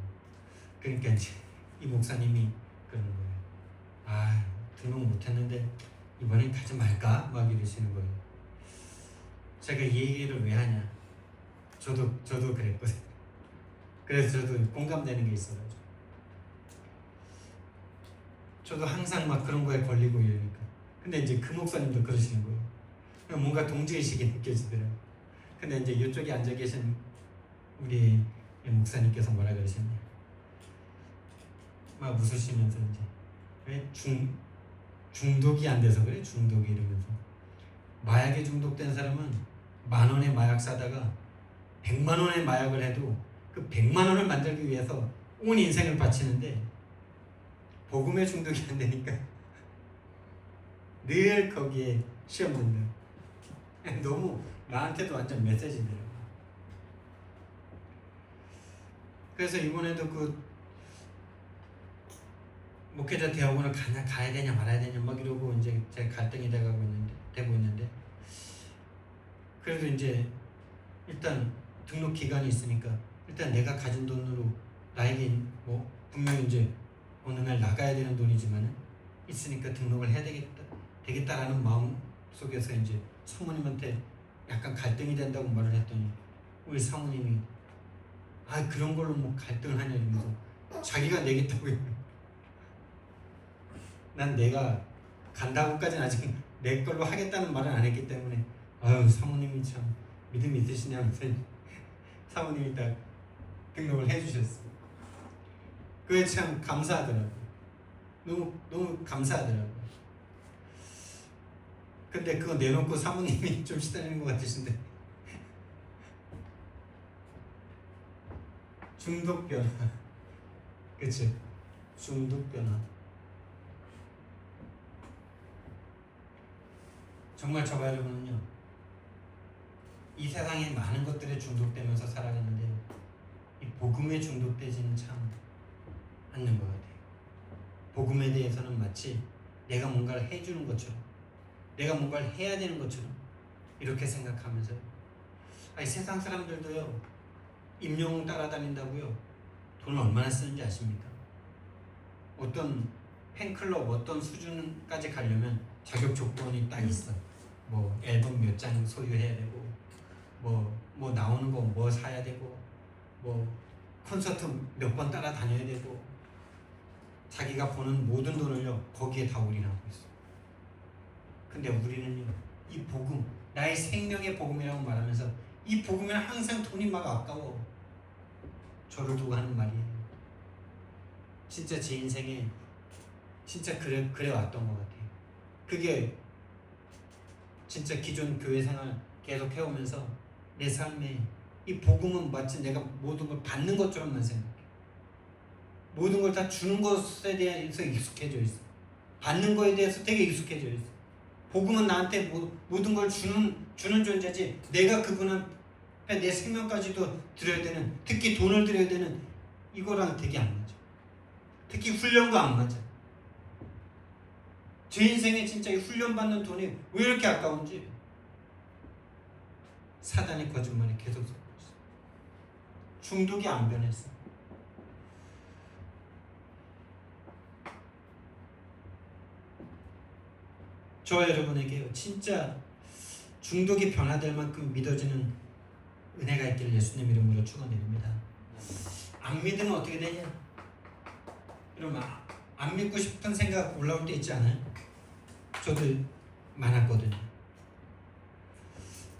그러니까 이제 이 목사님이 그러는 거예요. 아, 등록 못했는데 이번엔 가지 말까? 막 이러시는 거예요. 제가 이 얘기를 왜 하냐? 저도 그랬거든요. 그래서 저도 공감되는 게 있어가지고. 저도 항상 막 그런 거에 걸리고 이러니까. 근데 이제 그 목사님도 그러시는 거예요. 뭔가 동지의식이 느껴지더라고요. 근데 이제 이쪽에 앉아 계신 우리 목사님께서 뭐라 그러셨냐, 막 웃으시면서 이제 왜 중독이 안 돼서 그래, 중독이, 이러면서 마약에 중독된 사람은 10,000원의 마약 사다가 100만 원의 마약을 해도 그 100만 원을 만들기 위해서 온 인생을 바치는데 복음에 중독이 안 되니까 늘 거기에 시험 된다. 너무 나한테도 완전 메시지더라고. 그래서 이번에도 그 목회자 대학원을 가야 되냐 말아야 되냐 막 이러고 이제 제가 갈등이 되고 있는데 그래도 이제 일단 등록 기간이 있으니까 일단 내가 가진 돈으로 나에게 뭐 분명히 이제 어느 날 나가야 되는 돈이지만 있으니까 등록을 해야 되겠다라는 마음 속에서 이제 사모님한테 약간 갈등이 된다고 말을 했더니 우리 사모님이 그런 걸로 뭐 갈등을 하냐 이러면서 자기가 내겠다고 해요. 난 내가 간다고까지는 아직 내 걸로 하겠다는 말은 안 했기 때문에 사모님이 참 믿음이 있으시냐면서 사모님이 딱 등록을 해주셨어요. 그게 참 감사하더라고요. 너무 감사하더라고요. 근데 그거 내놓고 사모님이 좀 시달리는 것 같으신데 중독 변화, 그치? 중독 변화. 정말 저와 여러분은요, 이 세상에 많은 것들에 중독되면서 살아가는데 이 복음에 중독되지는 참 않는 것 같아요. 복음에 대해서는 마치 내가 뭔가를 해주는 것처럼, 내가 뭔가를 해야 되는 것처럼 이렇게 생각하면서 세상 사람들도요, 임영웅 따라다닌다고요 돈을 얼마나 쓰는지 아십니까? 어떤 팬클럽 어떤 수준까지 가려면 자격 조건이 딱 있어. 뭐 앨범 몇 장 소유해야 되고 뭐 나오는 거 뭐 사야 되고 뭐 콘서트 몇 번 따라다녀야 되고 자기가 버는 모든 돈을요 거기에 다 올인하고 있어. 근데 우리는요, 이 복음, 나의 생명의 복음이라고 말하면서 이 복음에는 항상 돈이 막 아까워. 저를 두고 하는 말이에요. 진짜 제 인생에 진짜 그래 왔던 것 같아요. 그게 진짜 기존 교회 생활 계속 해오면서 내 삶에 이 복음은 마치 내가 모든 걸 받는 것처럼만 생각해. 모든 걸 다 주는 것에 대해서 익숙해져 있어. 받는 거에 대해서 되게 익숙해져 있어. 복음은 나한테 모든 걸 주는 존재지, 내가 그분한테 내 생명까지도 드려야 되는, 특히 돈을 드려야 되는 이거랑 되게 안 맞아. 특히 훈련과 안 맞아. 제 인생에 진짜 이 훈련받는 돈이 왜 이렇게 아까운지 사단의 거짓말이 계속 섞고 있어. 중독이 안 변했어. 저와 여러분에게 진짜 중독이 변화될 만큼 믿어지는 은혜가 있기를 예수님 이름으로 축원드립니다. 안 믿으면 어떻게 되냐? 여러분, 안 믿고 싶은 생각 올라올 때 있지 않아요? 저도 많았거든요.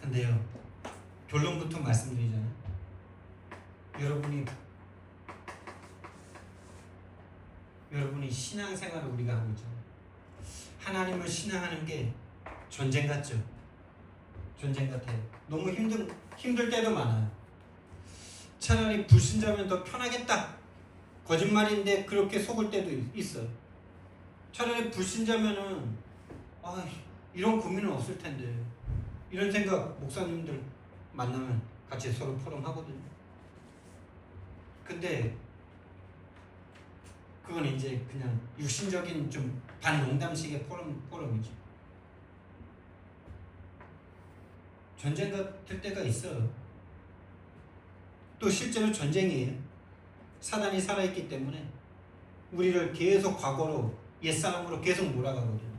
근데요, 결론부터 말씀드리잖아요. 여러분이 신앙생활을 우리가 하고 있잖아요. 하나님을 신앙하는 게 전쟁 같죠? 전쟁 같아요. 너무 힘들 때도 많아요. 차라리 불신자면 더 편하겠다. 거짓말인데 그렇게 속을 때도 있어요. 차라리 불신자면은 이런 고민은 없을 텐데, 이런 생각 목사님들 만나면 같이 서로 포럼하거든요. 근데 그건 이제 그냥 육신적인 좀 반농담식의 포럼이죠. 전쟁 같을 때가 있어요. 또 실제로 전쟁이에요. 사단이 살아있기 때문에 우리를 계속 과거로, 옛사람으로 계속 몰아가거든요.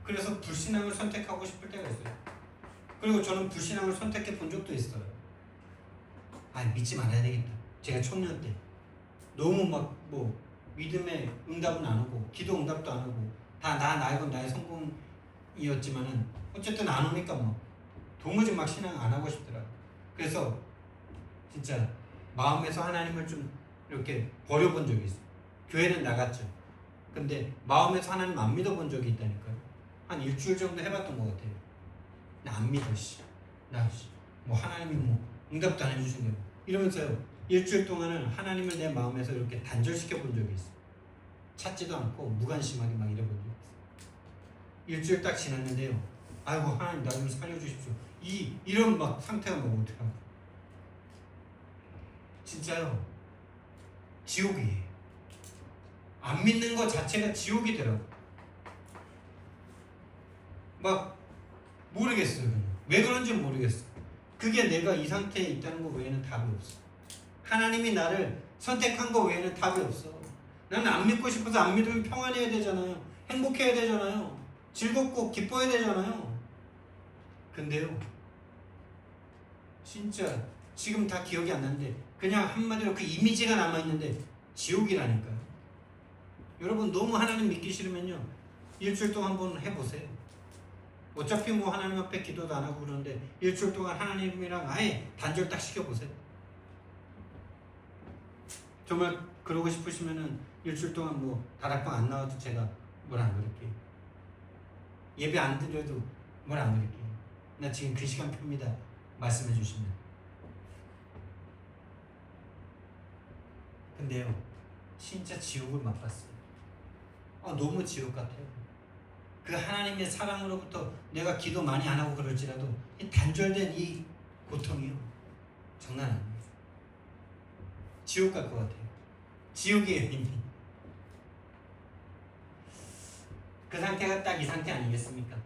그래서 불신앙을 선택하고 싶을 때가 있어요. 그리고 저는 불신앙을 선택해 본 적도 있어요. 믿지 말아야 되겠다. 제가 청년 때 너무 믿음의 응답은 안 오고 기도 응답도 안 오고 다 나이건 나의 성공 이었지만은 어쨌든 안 오니까 뭐 도무지 막 신앙 안 하고 싶더라. 그래서 진짜 마음에서 하나님을 좀 이렇게 버려본 적이 있어. 교회는 나갔죠. 근데 마음에서 하나님 안 믿어본 적이 있다니까요. 한 일주일 정도 해봤던 것 같아요. 나 안 믿어 씨. 뭐 하나님이 뭐 응답도 안 해주신대요. 이러면서요. 일주일 동안은 하나님을 내 마음에서 이렇게 단절시켜 본 적이 있어. 찾지도 않고 무관심하게 막 이래본 적이 있어. 일주일 딱 지났는데요. 아이고 하나님 나 좀 살려주십시오. 이런 막 상태가 막 어떡하나. 진짜요. 지옥이에요. 안 믿는 것 자체가 지옥이더라고. 막 모르겠어요. 왜 그런지 모르겠어. 그게 내가 이 상태에 있다는 거 외에는 답이 없어. 하나님이 나를 선택한 거 외에는 답이 없어. 나는 안 믿고 싶어서 안 믿으면 평안해야 되잖아요. 행복해야 되잖아요. 즐겁고 기뻐야 되잖아요. 근데요, 진짜 지금 다 기억이 안 나는데 그냥 한마디로 그 이미지가 남아있는데 지옥이라니까요. 여러분 너무 하나님 믿기 싫으면요 일주일 동안 한번 해보세요. 어차피 뭐 하나님 앞에 기도도 안 하고 그러는데 일주일 동안 하나님이랑 아예 단절 딱 시켜보세요. 정말 그러고 싶으시면은 일주일 동안 뭐 다락방 안 나와도 제가 뭘 안 그럴게요. 예배 안 드려도 뭘 안 그럴게요. 나 지금 그 시간 풉니다. 말씀해 주시면. 근데요 진짜 지옥을 맛봤어요. 너무 지옥 같아요. 그 하나님의 사랑으로부터 내가 기도 많이 안 하고 그럴지라도 이 단절된 이 고통이요 장난 아니에요. 지옥 갈 것 같아요. 지옥이에요 이미. 그 상태가 딱 이 상태 아니겠습니까?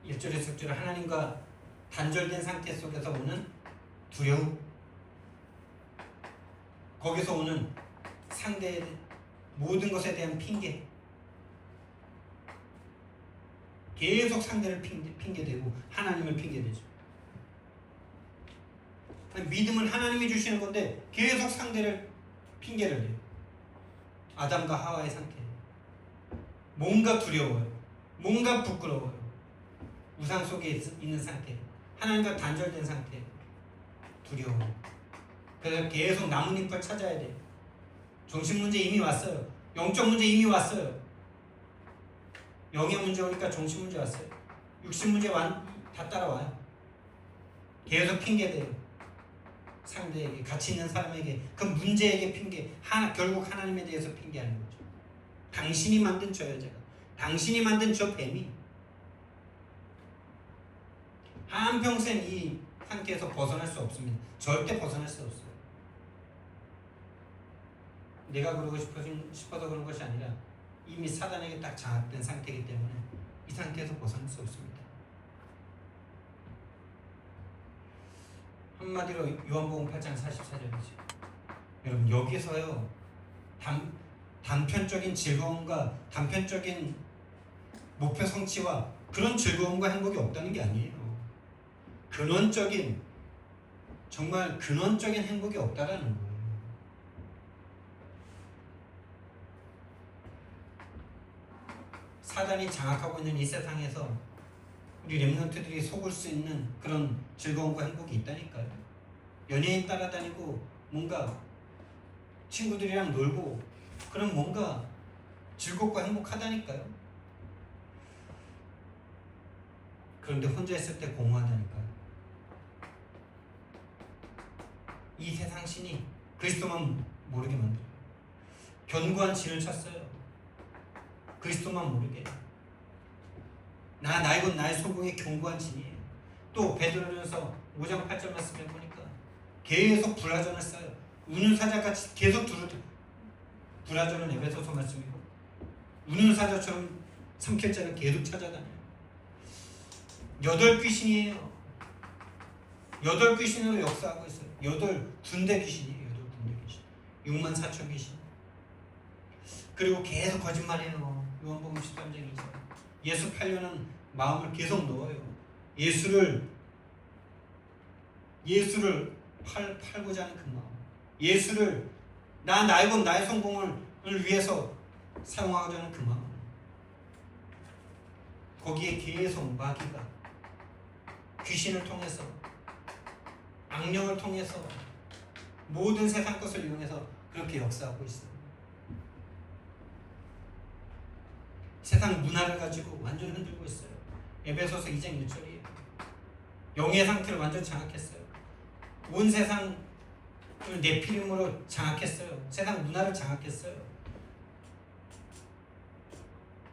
일절의 숙주를 하나님과 단절된 상태 속에서 오는 두려움, 거기서 오는 상대의 모든 것에 대한 핑계, 계속 상대를 핑계대고 하나님을 핑계대죠. 믿음은 하나님이 주시는 건데 계속 상대를 핑계를 대요. 아담과 하와의 상태. 뭔가 두려워요. 뭔가 부끄러워요. 우상 속에 있는 상태. 하나님과 단절된 상태. 두려워요. 그래서 계속 나뭇잎을 찾아야 돼요. 정신 문제 이미 왔어요. 영적 문제 이미 왔어요. 영의 문제 오니까 정신 문제 왔어요. 육신 문제 다 따라와요. 계속 핑계대요. 상대에게, 같이 있는 사람에게, 그 문제에게 핑계, 결국 하나님에 대해서 핑계하는 거죠. 당신이 만든 저 여자가, 당신이 만든 저 뱀이 한평생 이 상태에서 벗어날 수 없습니다. 절대 벗어날 수 없어요. 내가 그러고 싶어서 그런 것이 아니라 이미 사단에게 딱 장악된 상태이기 때문에 이 상태에서 벗어날 수 없습니다. 한마디로 요한복음 8장 44절이죠. 여러분 여기서요 단편적인 즐거움과 단편적인 목표 성취와 그런 즐거움과 행복이 없다는 게 아니에요. 근원적인, 정말 근원적인 행복이 없다라는 거예요. 사단이 장악하고 있는 이 세상에서 우리 렘넌트들이 속을 수 있는 그런 즐거움과 행복이 있다니까요. 연예인 따라다니고 뭔가 친구들이랑 놀고 그럼 뭔가 즐겁고 행복하다니까요. 그런데 혼자 있을 때 공허하다니까요. 이 세상 신이 그리스도만 모르게 만들어요. 견고한 진을 쳤어요. 그리스도만 모르게. 나이고 나의 소공의 견고한 진이에요. 또 베드로전서 5장 8절 말씀에 보니까 계속 불화전을 써요. 우는 사자같이 계속 불화전은 에베소서 말씀이고 우는 사자처럼 삼킬 자를 계속 찾아다녀요. 8 귀신이에요. 8 귀신으로 역사하고 있어요. 8 군대 귀신이에요. 8 군대 귀신. 6만 4천 귀신. 그리고 계속 거짓말해요. 요한복음 13장에서 예수 팔려는 마음을 계속 넣어요. 예수를 팔고자 하는 그 마음. 예수를 나이고 나의 성공을 위해서 사용하고자 하는 그 마음. 거기에 계속 마귀가 귀신을 통해서 악령을 통해서 모든 세상 것을 이용해서 그렇게 역사하고 있어요. 세상 문화를 가지고 완전히 흔들고 있어요. 에베소서 2장 1절이에요. 영의 상태를 완전히 장악했어요. 온 세상을 네피림으로 장악했어요. 세상 문화를 장악했어요.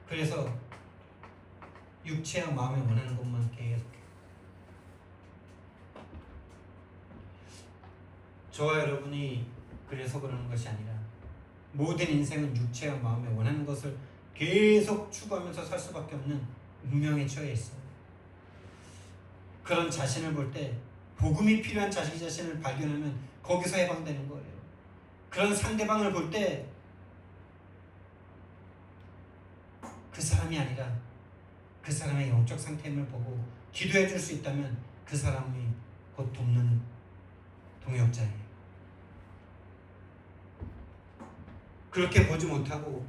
그래서 육체와 마음에 원하는 것만 계속해요. 저와 여러분이 그래서 그러는 것이 아니라 모든 인생은 육체와 마음에 원하는 것을 계속 추구하면서 살 수밖에 없는 운명에 처해 있어요. 그런 자신을 볼 때 복음이 필요한 자기 자신을 발견하면 거기서 해방되는 거예요. 그런 상대방을 볼 때 그 사람이 아니라 그 사람의 영적 상태임을 보고 기도해 줄 수 있다면 그 사람이 곧 돕는 동역자예요. 그렇게 보지 못하고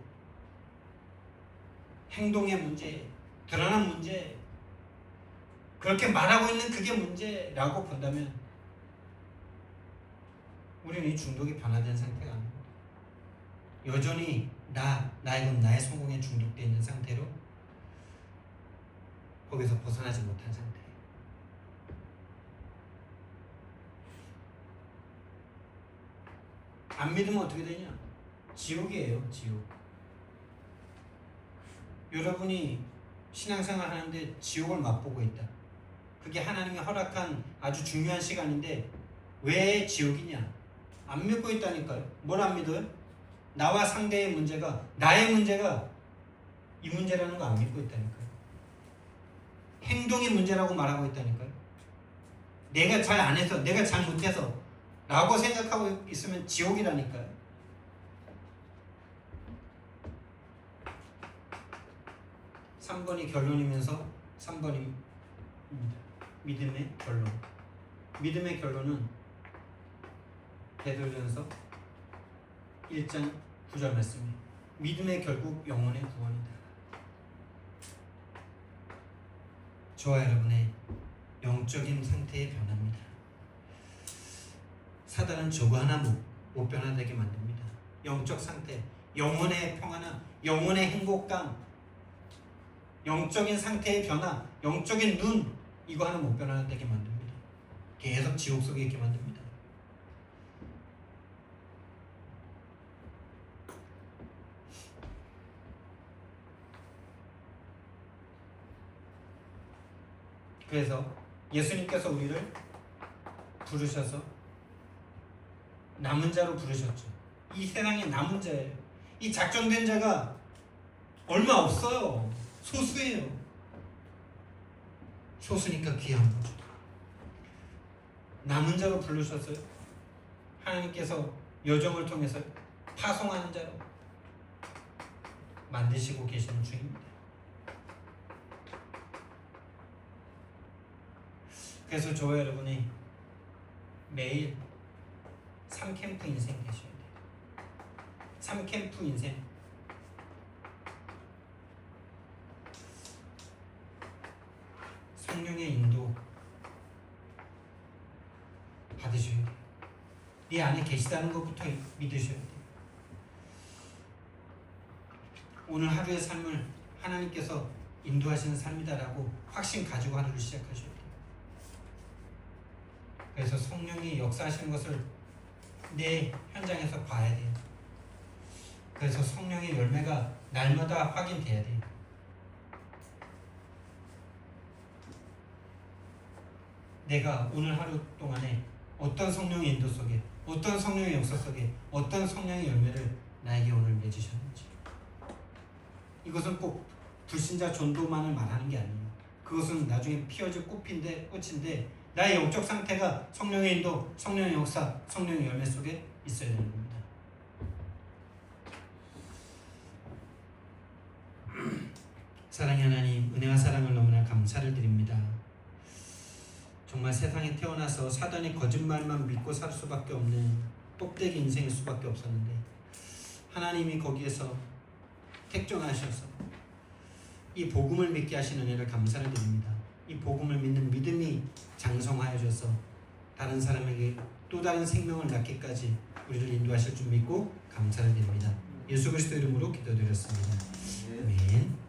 행동의 문제, 드러난 문제, 그렇게 말하고 있는 그게 문제라고 본다면 우리는 이 중독이 변화된 상태가 아닙니다. 여전히 나이건 나의 성공에 중독되어 있는 상태로 거기서 벗어나지 못한 상태예요. 안 믿으면 어떻게 되냐? 지옥이에요, 지옥. 여러분이 신앙생활 하는데 지옥을 맛보고 있다. 그게 하나님이 허락한 아주 중요한 시간인데 왜 지옥이냐? 안 믿고 있다니까요. 뭘 안 믿어요? 나와 상대의 문제가, 나의 문제가 이 문제라는 거 안 믿고 있다니까요. 행동이 문제라고 말하고 있다니까요. 내가 잘 안 해서, 내가 잘 못해서 라고 생각하고 있으면 지옥이라니까요. (3번이) 결론이면서 (3번이) 믿음의 결론. 믿음의 결론은 베드로전서 1장 9절 말씀이에요. 믿음의 결국 영혼의 구원이다. 저와 여러분의 영적인 상태의 변화입니다. 사단은 저거 하나 못 변화되게 만듭니다. 영적 상태, 영혼의 평안함, 영혼의 행복감, 영적인 상태의 변화, 영적인 눈, 이거 하나 못 변화되게 만듭니다. 계속 지옥 속에 있게 만듭니다. 그래서 예수님께서 우리를 부르셔서 남은 자로 부르셨죠. 이 세상에 남은 자예요. 이 작정된 자가 얼마 없어요. 소수예요. 소수니까 귀한 거죠. 남은 자로 부르셨어요. 하나님께서 여정을 통해서 파송하는 자로 만드시고 계시는 중입니다. 그래서 저와 여러분이 매일 3캠프 인생 되셔야 돼요. 3캠프 인생. 성령의 인도 받으셔야 돼요. 네 안에 계시다는 것부터 믿으셔야 돼요. 오늘 하루의 삶을 하나님께서 인도하시는 삶이다라고 확신 가지고 하루를 시작하셔야 돼요. 그래서 성령이 역사하시는 것을 내 현장에서 봐야 돼요. 그래서 성령의 열매가 날마다 확인돼야 돼요. 내가 오늘 하루 동안에 어떤 성령의 인도 속에, 어떤 성령의 역사 속에, 어떤 성령의 열매를 나에게 오늘 맺으셨는지. 이것은 꼭 불신자 전도만을 말하는 게 아니에요. 그것은 나중에 피어질 꽃인데 나의 영적 상태가 성령의 인도, 성령의 역사, 성령의 열매 속에 있어야 되는 겁니다. 사랑의 하나님, 은혜와 사랑을 너무나 감사를 드립니다. 정말 세상에 태어나서 사단의 거짓말만 믿고 살 수밖에 없는 똑대기 인생일 수밖에 없었는데 하나님이 거기에서 택정하셔서 이 복음을 믿게 하신 은혜를 감사를 드립니다. 이 복음을 믿는 믿음이 장성하여 줘서 다른 사람에게 또 다른 생명을 낳기까지 우리를 인도하실 줄 믿고 감사를 드립니다. 예수 그리스도 이름으로 기도드렸습니다. 아멘.